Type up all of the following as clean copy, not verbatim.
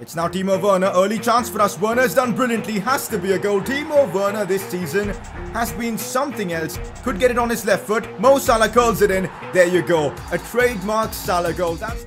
It's now Timo Werner. Early chance for us. Werner's done brilliantly. Has to be a goal. Timo Werner this season has been something else. Could get it on his left foot. Mo Salah curls it in. There you go. A trademark Salah goal. That's...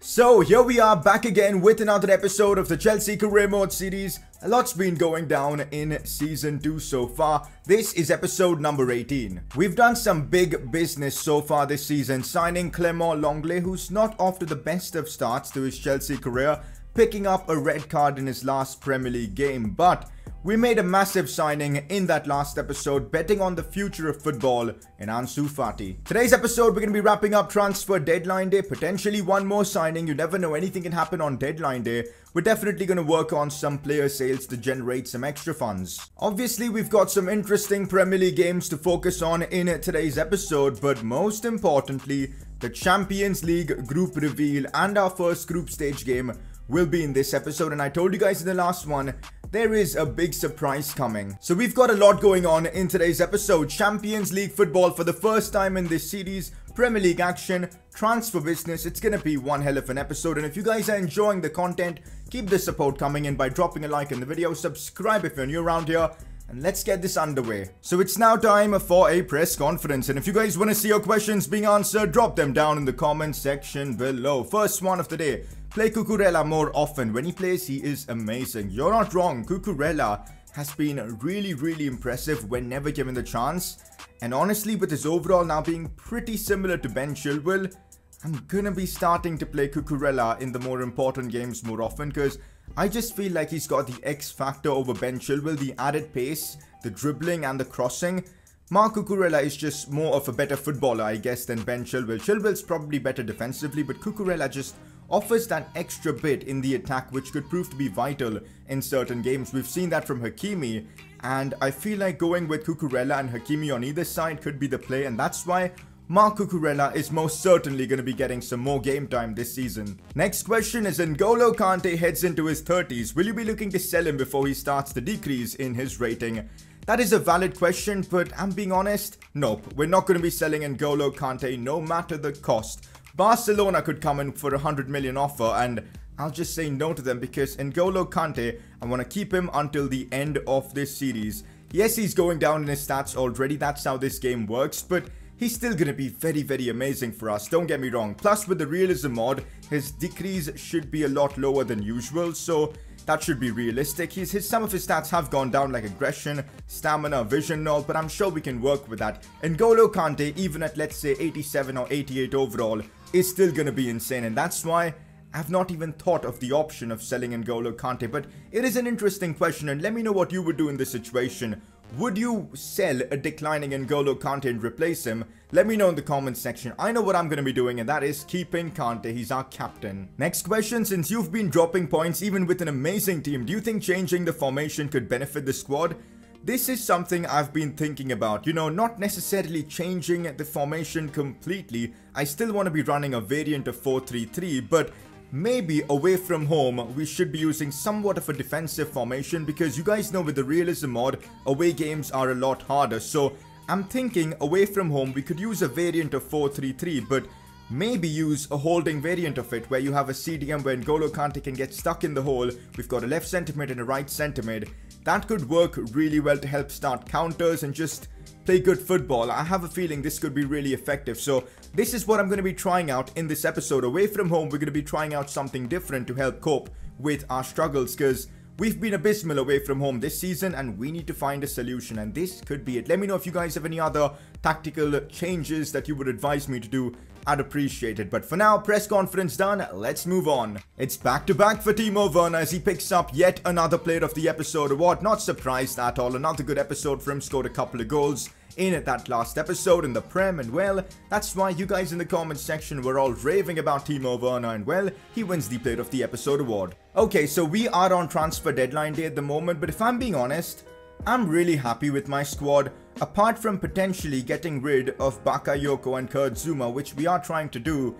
So here we are back again with another episode of the Chelsea Career Mode series. A lot's been going down in season 2 so far. This is episode number 18. We've done some big business so far this season, signing Clément Lenglet, who's not off to the best of starts to his Chelsea career, picking up a red card in his last Premier League game. But we made a massive signing in that last episode, betting on the future of football in Ansu Fati. Today's episode, we're going to be wrapping up transfer deadline day, potentially one more signing. You never know, anything can happen on deadline day. We're definitely going to work on some player sales to generate some extra funds. Obviously, we've got some interesting Premier League games to focus on in today's episode, but most importantly, the Champions League group reveal and our first group stage game will be in this episode. And I told you guys in the last one, there is a big surprise coming. So we've got a lot going on in today's episode. Champions League football for the first time in this series, Premier League action, transfer business. It's gonna be one hell of an episode. And if you guys are enjoying the content, keep the support coming in by dropping a like in the video, subscribe if you're new around here, and let's get this underway. So it's now time for a press conference, and if you guys want to see your questions being answered, drop them down in the comment section below. First one of the day: play Cucurella more often. When he plays, he is amazing. You're not wrong. Cucurella has been really impressive whenever given the chance, and honestly, with his overall now being pretty similar to Ben Chilwell, I'm gonna be starting to play Cucurella in the more important games more often, because I just feel like he's got the X factor over Ben Chilwell, the added pace, the dribbling and the crossing. Marc Cucurella is just more of a better footballer, I guess, than Ben Chilwell. Chilwell's probably better defensively, but Cucurella just offers that extra bit in the attack, which could prove to be vital in certain games. We've seen that from Hakimi, and I feel like going with Cucurella and Hakimi on either side could be the play, and that's why Marc Cucurella is most certainly going to be getting some more game time this season. Next question is: N'Golo Kante heads into his 30s. Will you be looking to sell him before he starts to decrease in his rating? That is a valid question, but I'm being honest, nope. We're not going to be selling N'Golo Kante no matter the cost. Barcelona could come in for a 100 million offer, and I'll just say no to them, because N'Golo Kante, I want to keep him until the end of this series. Yes, he's going down in his stats already, that's how this game works, but he's still going to be very amazing for us, don't get me wrong. Plus, with the realism mod, his decrease should be a lot lower than usual, so that should be realistic. Some of his stats have gone down, like aggression, stamina, vision and all, but I'm sure we can work with that. N'Golo Kante, even at let's say 87 or 88 overall, is still going to be insane, and that's why I've not even thought of the option of selling N'Golo Kante. But it is an interesting question, and let me know what you would do in this situation. Would you sell a declining N'Golo Kante and replace him? Let me know in the comment section. I know what I'm going to be doing, and that is keeping Kante. He's our captain. Next question: since you've been dropping points even with an amazing team, do you think changing the formation could benefit the squad? This is something I've been thinking about. You know, not necessarily changing the formation completely. I still want to be running a variant of 4-3-3, but maybe away from home, we should be using somewhat of a defensive formation, because you guys know with the realism mod, away games are a lot harder. So I'm thinking away from home, we could use a variant of 4-3-3, but maybe use a holding variant of it, where you have a CDM where N'Golo Kante can get stuck in the hole. We've got a left centre mid and a right centre mid. That could work really well to help start counters and just play good football. I have a feeling this could be really effective. So this is what I'm going to be trying out in this episode. Away from home, we're going to be trying out something different to help cope with our struggles, because we've been abysmal away from home this season and we need to find a solution, and this could be it. Let me know if you guys have any other tactical changes that you would advise me to do. I'd appreciate it. But for now, press conference done, let's move on. It's back-to-back for Timo Werner as he picks up yet another Player of the Episode award. Not surprised at all. Another good episode for him. Scored a couple of goals in that last episode in the Prem, and well, that's why you guys in the comment section were all raving about Timo Werner, and well, he wins the Player of the Episode award. Okay, so we are on transfer deadline day at the moment, but if I'm being honest, I'm really happy with my squad. Apart from potentially getting rid of Bakayoko and Kurt Zouma, which we are trying to do,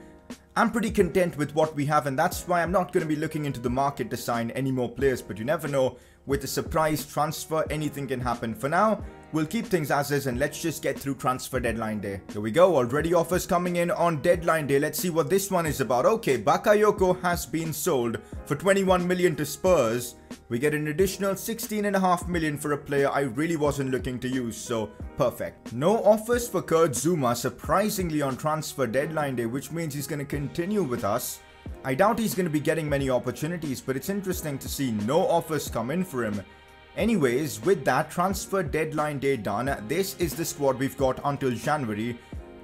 I'm pretty content with what we have, and that's why I'm not going to be looking into the market to sign any more players. But you never know, with a surprise transfer, anything can happen. For now, we'll keep things as is and let's just get through transfer deadline day. Here we go, already offers coming in on deadline day. Let's see what this one is about. Okay, Bakayoko has been sold for 21 million to Spurs. We get an additional 16.5 million for a player I really wasn't looking to use, so perfect. No offers for Kurt Zouma, surprisingly, on transfer deadline day, which means he's going to continue with us. I doubt he's going to be getting many opportunities, but it's interesting to see no offers come in for him. Anyways, with that transfer deadline day done, this is the squad we've got until January.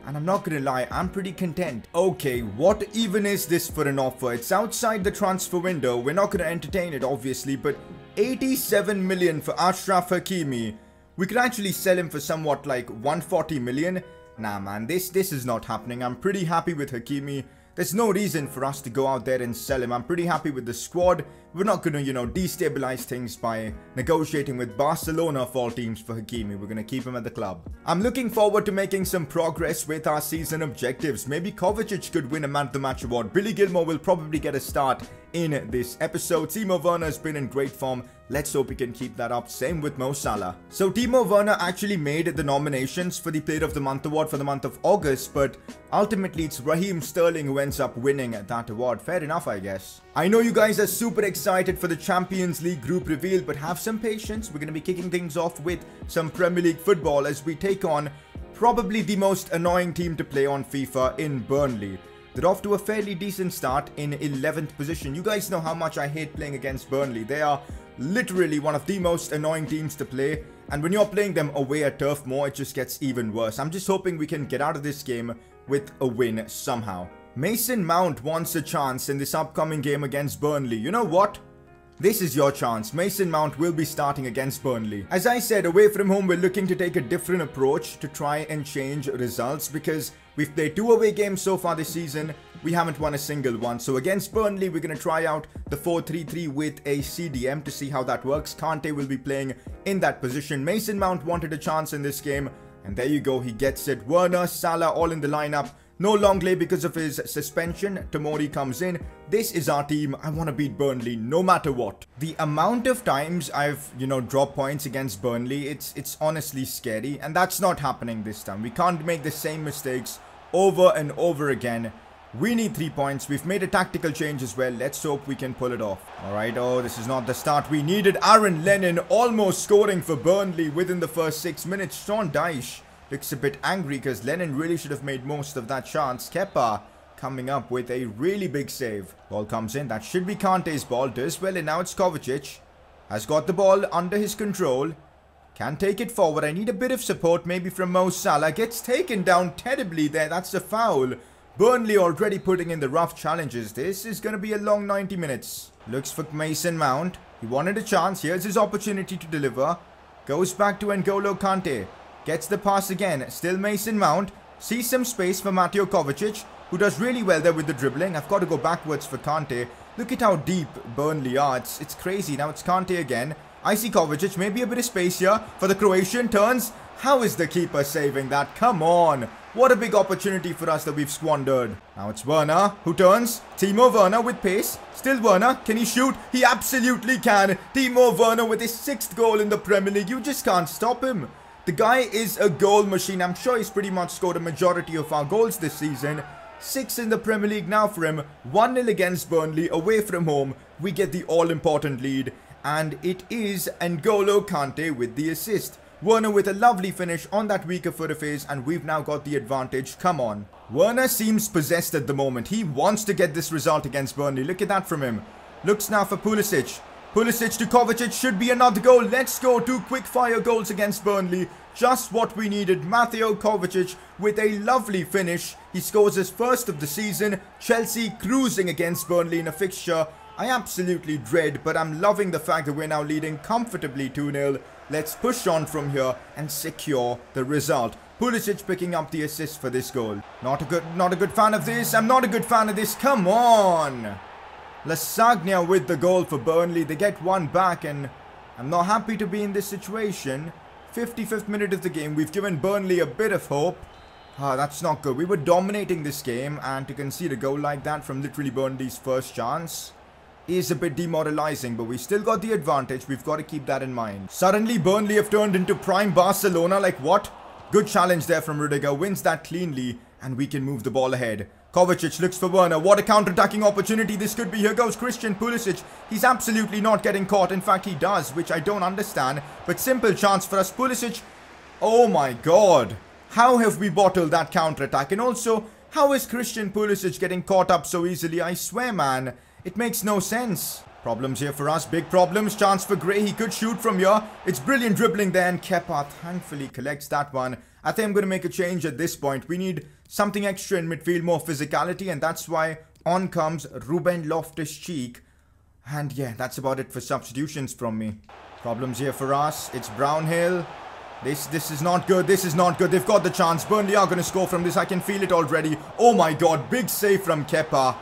And I'm not gonna lie, I'm pretty content. Okay, what even is this for an offer? It's outside the transfer window. We're not gonna entertain it, obviously, but 87 million for Achraf Hakimi. We could actually sell him for somewhat like 140 million. Nah, man, this is not happening. I'm pretty happy with Hakimi. There's no reason for us to go out there and sell him. I'm pretty happy with the squad. We're not going to, destabilize things by negotiating with Barcelona of all teams for Hakimi. We're going to keep him at the club. I'm looking forward to making some progress with our season objectives. Maybe Kovacic could win a Man of the Match award. Billy Gilmore will probably get a start in this episode. Timo Werner has been in great form. Let's hope we can keep that up. Same with Mo Salah. So Timo Werner actually made the nominations for the Player of the Month award for the month of August, but ultimately it's Raheem Sterling who ends up winning that award. Fair enough, I guess. I know you guys are super excited for the Champions League group reveal, but have some patience. We're going to be kicking things off with some Premier League football as we take on probably the most annoying team to play on FIFA in Burnley. They're off to a fairly decent start in 11th position. You guys know how much I hate playing against Burnley. They are literally one of the most annoying teams to play. And when you're playing them away at Turf Moor, it just gets even worse. I'm just hoping we can get out of this game with a win somehow. Mason Mount wants a chance in this upcoming game against Burnley. You know what? This is your chance. Mason Mount will be starting against Burnley. As I said, away from home, we're looking to take a different approach to try and change results because we've played 2 away games so far this season. We haven't won a single one. So against Burnley, we're going to try out the 4-3-3 with a CDM to see how that works. Kante will be playing in that position. Mason Mount wanted a chance in this game. And there you go. He gets it. Werner, Salah, all in the lineup. No Longley because of his suspension. Tomori comes in. This is our team. I want to beat Burnley no matter what. The amount of times I've, dropped points against Burnley, it's honestly scary. And that's not happening this time. We can't make the same mistakes over and over again. We need 3 points. We've made a tactical change as well. Let's hope we can pull it off. Alright, this is not the start we needed. Aaron Lennon almost scoring for Burnley within the first 6 minutes. Sean Dyche looks a bit angry because Lennon really should have made most of that chance. Kepa coming up with a really big save. Ball comes in. That should be Kante's ball. Does well, and now it's Kovacic. Has got the ball under his control. Can take it forward. I need a bit of support maybe from Mo Salah. Gets taken down terribly there. That's a foul. Burnley already putting in the rough challenges. This is going to be a long 90 minutes. Looks for Mason Mount. He wanted a chance. Here's his opportunity to deliver. Goes back to N'Golo Kante. Gets the pass again. Still Mason Mount. Sees some space for Mateo Kovacic, who does really well there with the dribbling. I've got to go backwards for Kante. Look at how deep Burnley are. It's crazy. Now it's Kante again. I see Kovacic. Maybe a bit of space here for the Croatian. Turns. How is the keeper saving that? Come on. What a big opportunity for us that we've squandered. Now it's Werner who turns. Timo Werner with pace. Still Werner. Can he shoot? He absolutely can. Timo Werner with his 6th goal in the Premier League. You just can't stop him. The guy is a goal machine. I'm sure he's pretty much scored a majority of our goals this season. 6 in the Premier League now for him. 1-0 against Burnley away from home. We get the all-important lead. And it is N'Golo Kante with the assist. Werner with a lovely finish on that weaker foot of his, and we've now got the advantage. Come on. Werner seems possessed at the moment. He wants to get this result against Burnley. Look at that from him. Looks now for Pulisic. Pulisic to Kovacic, should be another goal. Let's go. 2 quick-fire goals against Burnley. Just what we needed. Mateo Kovacic with a lovely finish. He scores his first of the season. Chelsea cruising against Burnley in a fixture I absolutely dread, but I'm loving the fact that we're now leading comfortably 2-0. Let's push on from here and secure the result. Pulisic picking up the assist for this goal. Not a good fan of this. I'm not a good fan of this. Come on. Lasagna with the goal for Burnley. They get one back and I'm not happy to be in this situation. 55th minute of the game. We've given Burnley a bit of hope. That's not good. We were dominating this game, and to concede a goal like that from literally Burnley's first chance. is a bit demoralizing, but we still got the advantage. We've got to keep that in mind. Suddenly, Burnley have turned into prime Barcelona. Like, what? Good challenge there from Rudiger. Wins that cleanly, and we can move the ball ahead. Kovacic looks for Werner. What a counter-attacking opportunity this could be. Here goes Christian Pulisic. He's absolutely not getting caught. In fact, he does, which I don't understand. But simple chance for us. Pulisic. Oh my god. How have we bottled that counter-attack? And also, how is Christian Pulisic getting caught up so easily? I swear, man. It makes no sense. Problems here for us. Big problems. Chance for Gray. He could shoot from here. It's brilliant dribbling there. And Kepa thankfully collects that one. I think I'm going to make a change at this point. We need something extra in midfield, more physicality, and that's why on comes Ruben Loftus-Cheek. And yeah, that's about it for substitutions from me. Problems here for us. It's Brownhill. This is not good. This is not good. They've got the chance. Burnley are going to score from this. I can feel it already. Oh my god, big save from Kepa.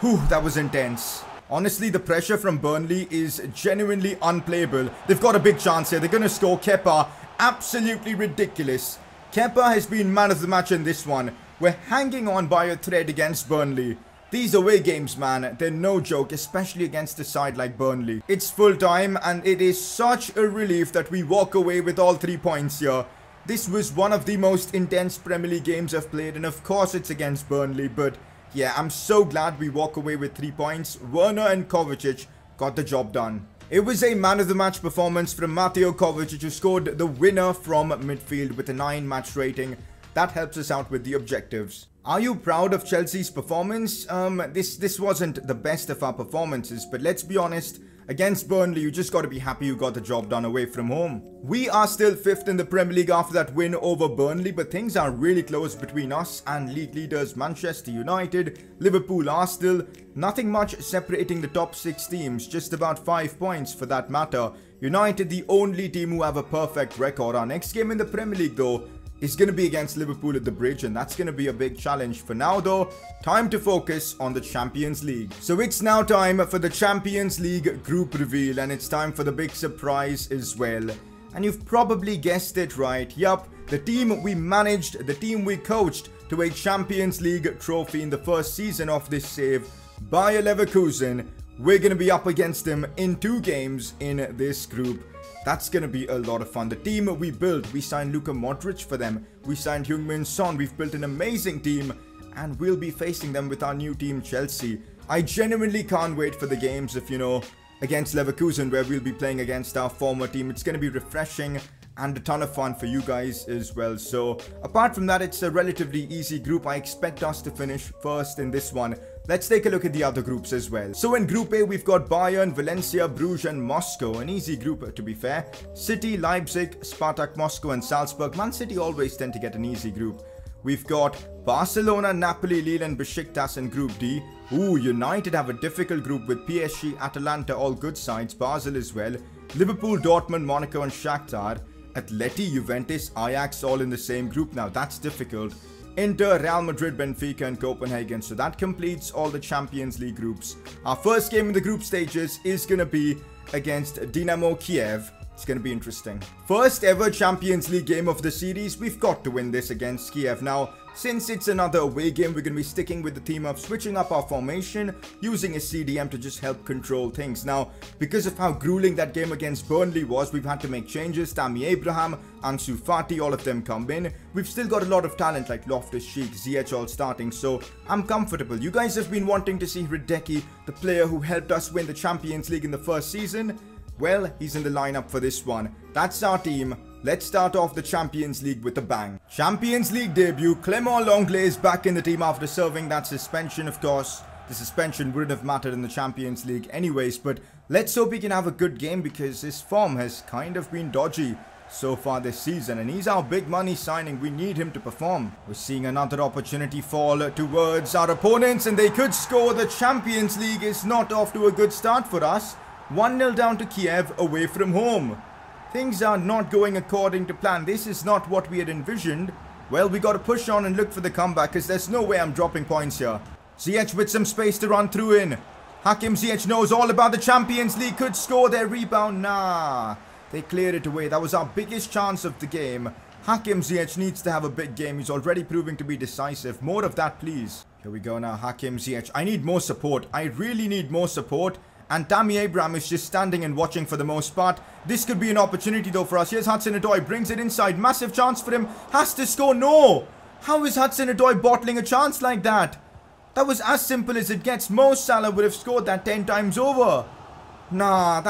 Whew, that was intense. Honestly, the pressure from Burnley is genuinely unplayable. They've got a big chance here. They're going to score. Kepa, absolutely ridiculous. Kepa has been man of the match in this one. We're hanging on by a thread against Burnley. These away games, man, they're no joke, especially against a side like Burnley. It's full time, and it is such a relief that we walk away with all 3 points here. This was one of the most intense Premier League games I've played, and of course it's against Burnley, but yeah, I'm so glad we walk away with 3 points. Werner and Kovacic got the job done. It was a man of the match performance from Mateo Kovacic, who scored the winner from midfield with a 9 match rating. That helps us out with the objectives. Are you proud of Chelsea's performance? This wasn't the best of our performances, but let's be honest, against Burnley, you just got to be happy you got the job done away from home. We are still 5th in the Premier League after that win over Burnley, but things are really close between us and league leaders Manchester United, Liverpool are still. Nothing much separating the top 6 teams, just about 5 points for that matter. United, the only team who have a perfect record. Our next game in the Premier League, though, is going to be against Liverpool at the Bridge, and that's going to be a big challenge. For now, though, time to focus on the Champions League. So it's now time for the Champions League group reveal, and it's time for the big surprise as well. And you've probably guessed it right. Yup, the team we managed, the team we coached to a Champions League trophy in the first season of this save, Bayer Leverkusen. We're going to be up against them in 2 games in this group. That's going to be a lot of fun. The team we built, we signed Luka Modric for them. We signed Heung-min Son. We've built an amazing team, and we'll be facing them with our new team, Chelsea. I genuinely can't wait for the games against Leverkusen, where we'll be playing against our former team. It's going to be refreshing and a ton of fun for you guys as well. So apart from that, it's a relatively easy group. I expect us to finish first in this one. Let's take a look at the other groups as well. So in Group A, we've got Bayern, Valencia, Bruges and Moscow. An easy group, to be fair. City, Leipzig, Spartak Moscow and Salzburg. Man City always tend to get an easy group. We've got Barcelona, Napoli, Lille and Besiktas in Group D. Ooh, United have a difficult group with PSG, Atalanta, all good sides. Basel as well. Liverpool, Dortmund, Monaco and Shakhtar. Atleti, Juventus, Ajax all in the same group. Now that's difficult. Inter, Real Madrid, Benfica and Copenhagen. So that completes all the Champions League groups. Our first game in the group stages is going to be against Dynamo Kiev. It's going to be interesting. First ever Champions League game of the series. We've got to win this against Kiev. Now, since it's another away game, we're going to be sticking with the theme of switching up our formation, using a CDM to just help control things. Now, because of how grueling that game against Burnley was, we've had to make changes. Tammy Abraham, Ansu Fati, all of them come in. We've still got a lot of talent like Loftus-Cheek, Ziyech all starting, so I'm comfortable. You guys have been wanting to see Hideki, the player who helped us win the Champions League in the first season. Well, he's in the lineup for this one. That's our team. Let's start off the Champions League with a bang. Champions League debut. Clément Lenglet is back in the team after serving that suspension, of course. The suspension wouldn't have mattered in the Champions League anyways, but let's hope he can have a good game because his form has kind of been dodgy so far this season, and he's our big money signing. We need him to perform. We're seeing another opportunity fall towards our opponents, and they could score. The Champions League is not off to a good start for us. 1-0 down to Kiev away from home. Things are not going according to plan. This is not what we had envisioned. Well, we got to push on and look for the comeback because there's no way I'm dropping points here. Ziyech with some space to run through in. Hakim Ziyech knows all about the Champions League. Could score their rebound. Nah, they cleared it away. That was our biggest chance of the game. Hakim Ziyech needs to have a big game. He's already proving to be decisive. More of that, please. Here we go now, Hakim Ziyech. I need more support. I really need more support. And Tammy Abraham is just standing and watching for the most part. This could be an opportunity though for us. Here's Hudson-Odoi, brings it inside. Massive chance for him. Has to score. No! How is Hudson-Odoi bottling a chance like that? That was as simple as it gets. Mo Salah would have scored that 10 times over. Nah,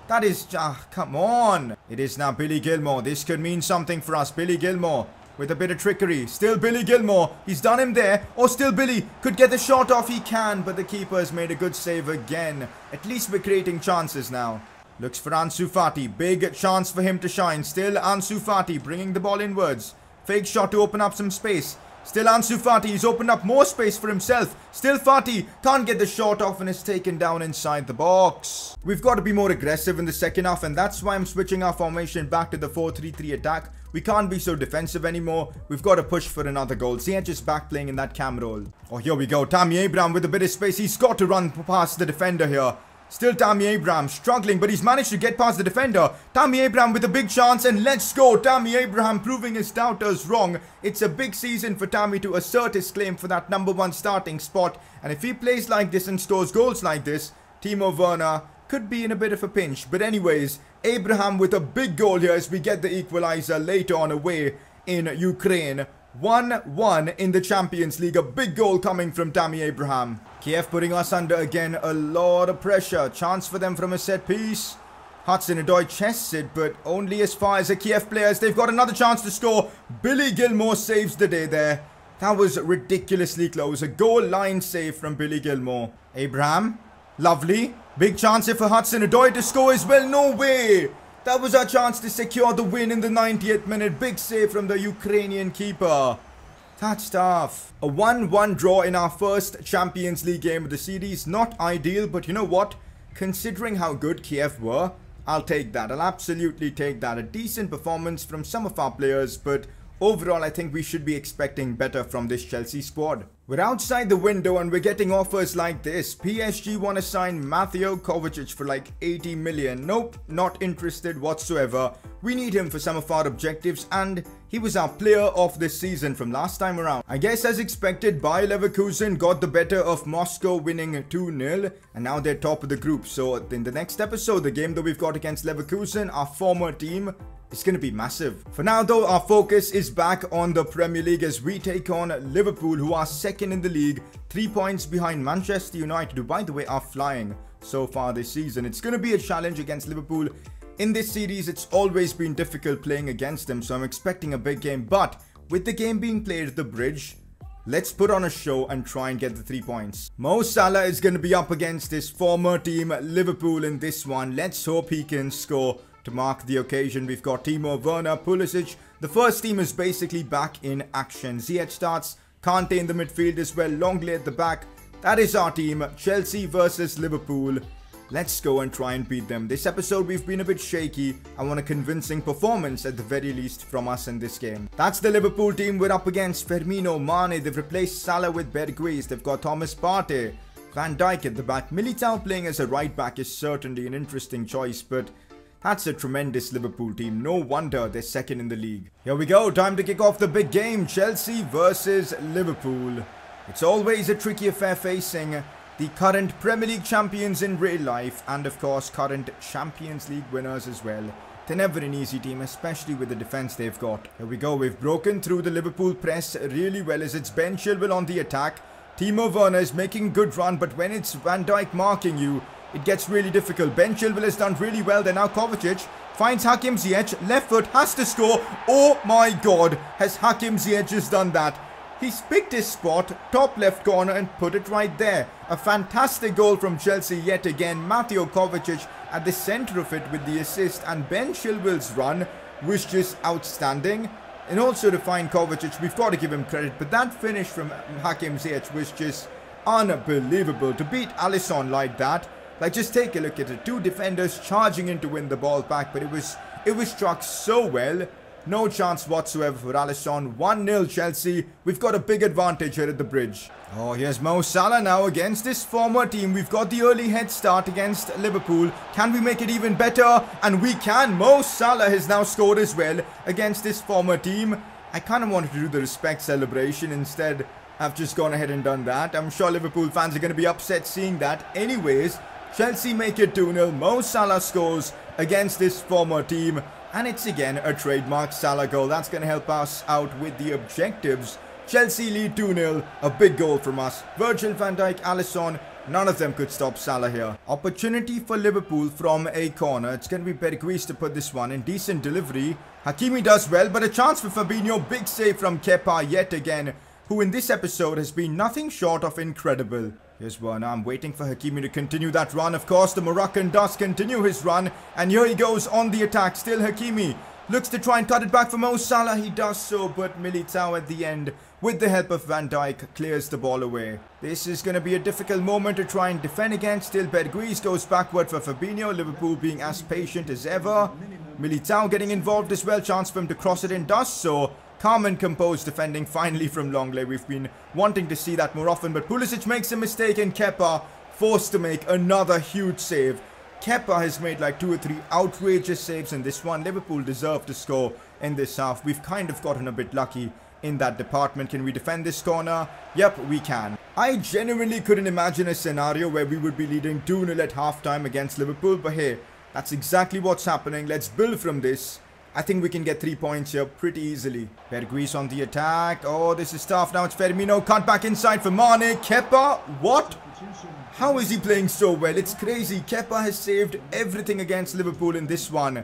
that is... come on. It is now Billy Gilmour. This could mean something for us. Billy Gilmour with a bit of trickery. Still Billy Gilmour. He's done him there. Or still Billy could get the shot off. He can, but the keeper has made a good save again. At least we're creating chances now. Looks for Ansu Fati. Big chance for him to shine. Still Ansu Fati bringing the ball inwards. Fake shot to open up some space. Still Ansu Fati. He's opened up more space for himself. Still Fati. Can't get the shot off and is taken down inside the box. We've got to be more aggressive in the second half, and that's why I'm switching our formation back to the 4-3-3 attack. We can't be so defensive anymore. We've got to push for another goal. Ziyech is back playing in that cam role. Oh, here we go. Tammy Abraham with a bit of space. He's got to run past the defender here. Still Tammy Abraham struggling, but he's managed to get past the defender. Tammy Abraham with a big chance, and let's go. Tammy Abraham proving his doubters wrong. It's a big season for Tammy to assert his claim for that #1 starting spot. And if he plays like this and scores goals like this, Timo Werner could be in a bit of a pinch. But anyways, Abraham with a big goal here as we get the equalizer later on away in Ukraine. 1-1 in the Champions League. A big goal coming from Tammy Abraham. Kiev putting us under again. A lot of pressure. Chance for them from a set piece. Hudson-Odoi chests it, but only as far as the Kiev players. They've got another chance to score. Billy Gilmour saves the day there. That was ridiculously close. A goal line save from Billy Gilmour. Abraham. Lovely. Big chance here for Hudson-Odoi to score as well. No way. That was our chance to secure the win in the 90th minute. Big save from the Ukrainian keeper. That's tough. A 1-1 draw in our first Champions League game of the series. Not ideal, but you know what? Considering how good Kiev were, I'll take that. I'll absolutely take that. A decent performance from some of our players, but overall I think we should be expecting better from this Chelsea squad. We're outside the window and we're getting offers like this. PSG want to sign Mateo Kovacic for like 80 million. Nope, not interested whatsoever. We need him for some of our objectives, and he was our player of this season from last time around. I guess as expected, Bayer Leverkusen got the better of Moscow, winning 2-0, and now they're top of the group. So in the next episode, the game that we've got against Leverkusen, our former team, it's going to be massive. For now though, our focus is back on the Premier League as we take on Liverpool, who are second in the league, 3 points behind Manchester United, who by the way are flying so far this season. It's going to be a challenge against Liverpool. In this series, it's always been difficult playing against them, so I'm expecting a big game. But with the game being played at the Bridge, let's put on a show and try and get the 3 points. Mo Salah is going to be up against his former team, Liverpool, in this one. Let's hope he can score. To mark the occasion, we've got Timo Werner, Pulisic. The first team is basically back in action. Ziyech starts, KANTE in the midfield as well, Longley at the back. That is our team, Chelsea versus Liverpool. Let's go and try and beat them. This episode we've been a bit shaky. I want a convincing performance at the very least from us in this game. That's the Liverpool team. We're up against Firmino, Mane. They've replaced Salah with Berghuis. They've got Thomas Partey, Van Dijk at the back. Militao playing as a right back is certainly an interesting choice, but that's a tremendous Liverpool team. No wonder they're second in the league. Here we go. Time to kick off the big game. Chelsea versus Liverpool. It's always a tricky affair facing the current Premier League champions in real life, and of course current Champions League winners as well. They're never an easy team, especially with the defense they've got. Here we go. We've broken through the Liverpool press really well as it's Ben Chilwell on the attack. Timo Werner is making a good run, but when it's Van Dijk marking you, it gets really difficult. Ben Chilwell has done really well there. Now Kovacic finds Hakim Ziyech. Left foot, has to score. Oh my god, has Hakim Ziyech just done that? He's picked his spot, top left corner, and put it right there. A fantastic goal from Chelsea yet again. Mateo Kovacic at the centre of it with the assist, and Ben Chilwell's run was just outstanding. And also to find Kovacic, we've got to give him credit, but that finish from Hakim Ziyech was just unbelievable. To beat Alisson like that, like just take a look at it. Two defenders charging in to win the ball back, but it was struck so well. No chance whatsoever for Alisson. 1-0 Chelsea. We've got a big advantage here at the Bridge. Oh, here's Mo Salah now against this former team. We've got the early head start against Liverpool. Can we make it even better? And we can. Mo Salah has now scored as well against this former team. I kind of wanted to do the respect celebration. Instead, I've just gone ahead and done that. I'm sure Liverpool fans are going to be upset seeing that. Anyways, Chelsea make it 2-0. Mo Salah scores against this former team. And it's again a trademark Salah goal. That's going to help us out with the objectives. Chelsea lead 2-0. A big goal from us. Virgil van Dijk, Alisson. None of them could stop Salah here. Opportunity for Liverpool from a corner. It's going to be Berghuis to put this one in. Decent delivery. Hakimi does well, but a chance for Fabinho. Big save from Kepa yet again, who in this episode has been nothing short of incredible. Here's one. I'm waiting for Hakimi to continue that run. Of course, the Moroccan does continue his run. And here he goes on the attack. Still Hakimi. Looks to try and cut it back for Mo Salah. He does so, but Militao at the end, with the help of Van Dijk, clears the ball away. This is going to be a difficult moment to try and defend against. Still Berghuis goes backward for Fabinho. Liverpool being as patient as ever. Militao getting involved as well. Chance for him to cross it in. Does so. Calm and composed defending finally from Longley. We've been wanting to see that more often, but Pulisic makes a mistake and Kepa forced to make another huge save. Kepa has made like 2 or 3 outrageous saves in this one. Liverpool deserve to score in this half. We've kind of gotten a bit lucky in that department. Can we defend this corner? Yep, we can. I genuinely couldn't imagine a scenario where we would be leading 2-0 at halftime against Liverpool, but hey, that's exactly what's happening. Let's build from this. I think we can get 3 points here pretty easily. Berghuis on the attack. Oh, this is tough. Now it's Firmino. Cut back inside for Mane. Kepa. What? How is he playing so well? It's crazy. Kepa has saved everything against Liverpool in this one.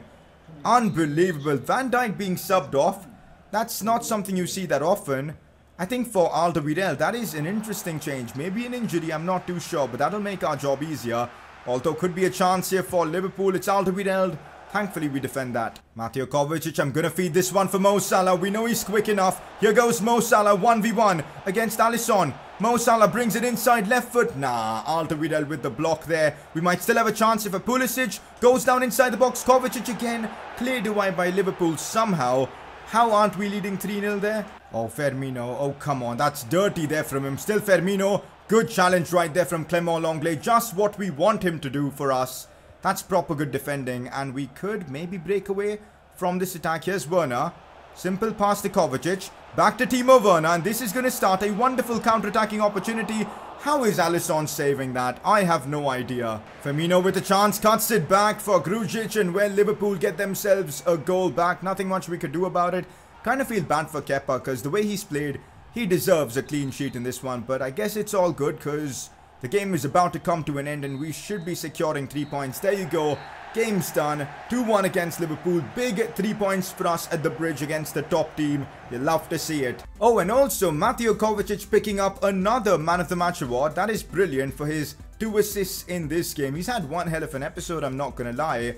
Unbelievable. Van Dijk being subbed off. That's not something you see that often. I think for Alderweireld, that is an interesting change. Maybe an injury, I'm not too sure. But that'll make our job easier. Although could be a chance here for Liverpool. It's Alderweireld. Thankfully, we defend that. Mateo Kovacic, I'm going to feed this one for Mo Salah. We know he's quick enough. Here goes Mo Salah, 1v1 against Alisson. Mo Salah brings it inside left foot. Nah, Alderweireld with the block there. We might still have a chance if a Pulisic goes down inside the box. Kovacic again, cleared away by Liverpool somehow. How aren't we leading 3-0 there? Oh, Firmino. Oh, come on. That's dirty there from him. Still Firmino. Good challenge right there from Clement Longley. Just what we want him to do for us. That's proper good defending, and we could maybe break away from this attack. Here's Werner. Simple pass to Kovacic. Back to Timo Werner, and this is going to start a wonderful counter-attacking opportunity. How is Alisson saving that? I have no idea. Firmino with a chance, cuts it back for Grujic, and well, Liverpool get themselves a goal back. Nothing much we could do about it. Kind of feel bad for Kepa, because the way he's played, he deserves a clean sheet in this one. But I guess it's all good, because the game is about to come to an end and we should be securing 3 points. There you go. Game's done. 2-1 against Liverpool. Big 3 points for us at the bridge against the top team. You love to see it. Oh, and also Mateo Kovacic picking up another Man of the Match award. That is brilliant for his 2 assists in this game. He's had one hell of an episode, I'm not going to lie.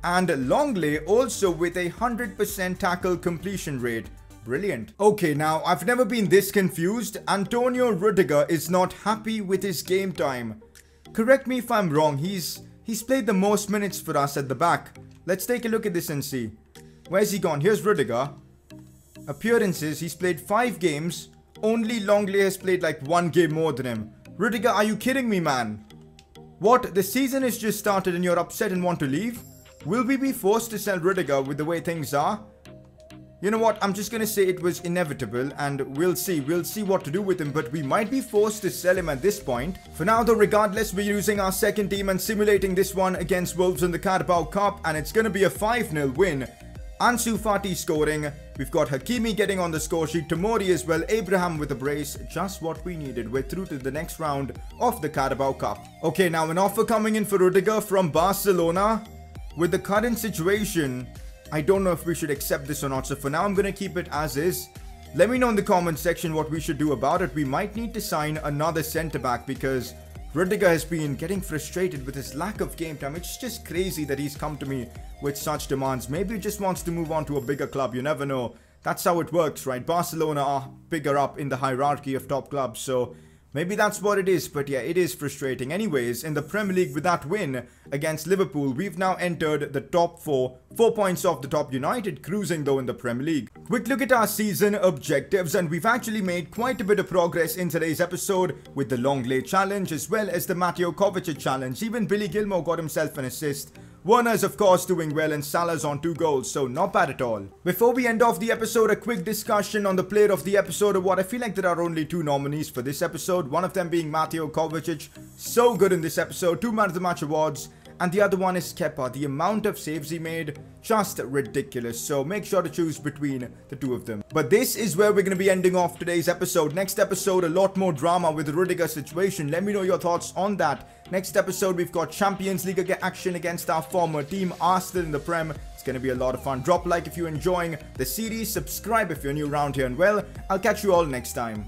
And Longley also with a 100% tackle completion rate. Brilliant. Okay, now, I've never been this confused. Antonio Rudiger is not happy with his game time. Correct me if I'm wrong. He's played the most minutes for us at the back. Let's take a look at this and see. Where's he gone? Here's Rudiger. Appearances. He's played 5 games. Only Longley has played like 1 game more than him. Rudiger, are you kidding me, man? What? The season has just started and you're upset and want to leave? Will we be forced to sell Rudiger with the way things are? You know what, I'm just going to say it was inevitable and we'll see what to do with him, but we might be forced to sell him at this point. For now though, regardless, we're using our second team and simulating this one against Wolves in the Carabao Cup, and it's going to be a 5-0 win. Ansu Fati scoring, we've got Hakimi getting on the score sheet, Tomori as well, Abraham with a brace, just what we needed. We're through to the next round of the Carabao Cup. Okay, now an offer coming in for Rudiger from Barcelona. With the current situation, I don't know if we should accept this or not, so for now I'm going to keep it as is. Let me know in the comment section what we should do about it. We might need to sign another centre-back because Rudiger has been getting frustrated with his lack of game time. It's just crazy that he's come to me with such demands. Maybe he just wants to move on to a bigger club, you never know. That's how it works, right? Barcelona are bigger up in the hierarchy of top clubs, so maybe that's what it is, but yeah, it is frustrating. Anyways, in the Premier League with that win against Liverpool, we've now entered the top 4. 4 points off the top. United cruising though in the Premier League. Quick look at our season objectives, and we've actually made quite a bit of progress in today's episode with the Longley challenge as well as the Mateo Kovacic challenge. Even Billy Gilmour got himself an assist Werner's of course doing well, and Salah's on 2 goals, so not bad at all. Before we end off the episode, a quick discussion on the player of the episode award. I feel like there are only 2 nominees for this episode, one of them being Mateo Kovacic. So good in this episode, 2 man of the match awards. And the other one is Kepa. The amount of saves he made, just ridiculous. So make sure to choose between the 2 of them. But this is where we're going to be ending off today's episode. Next episode, a lot more drama with the Rudiger situation. Let me know your thoughts on that. Next episode, we've got Champions League action against our former team, Arsenal in the Prem. It's going to be a lot of fun. Drop a like if you're enjoying the series. Subscribe if you're new around here. And well, I'll catch you all next time.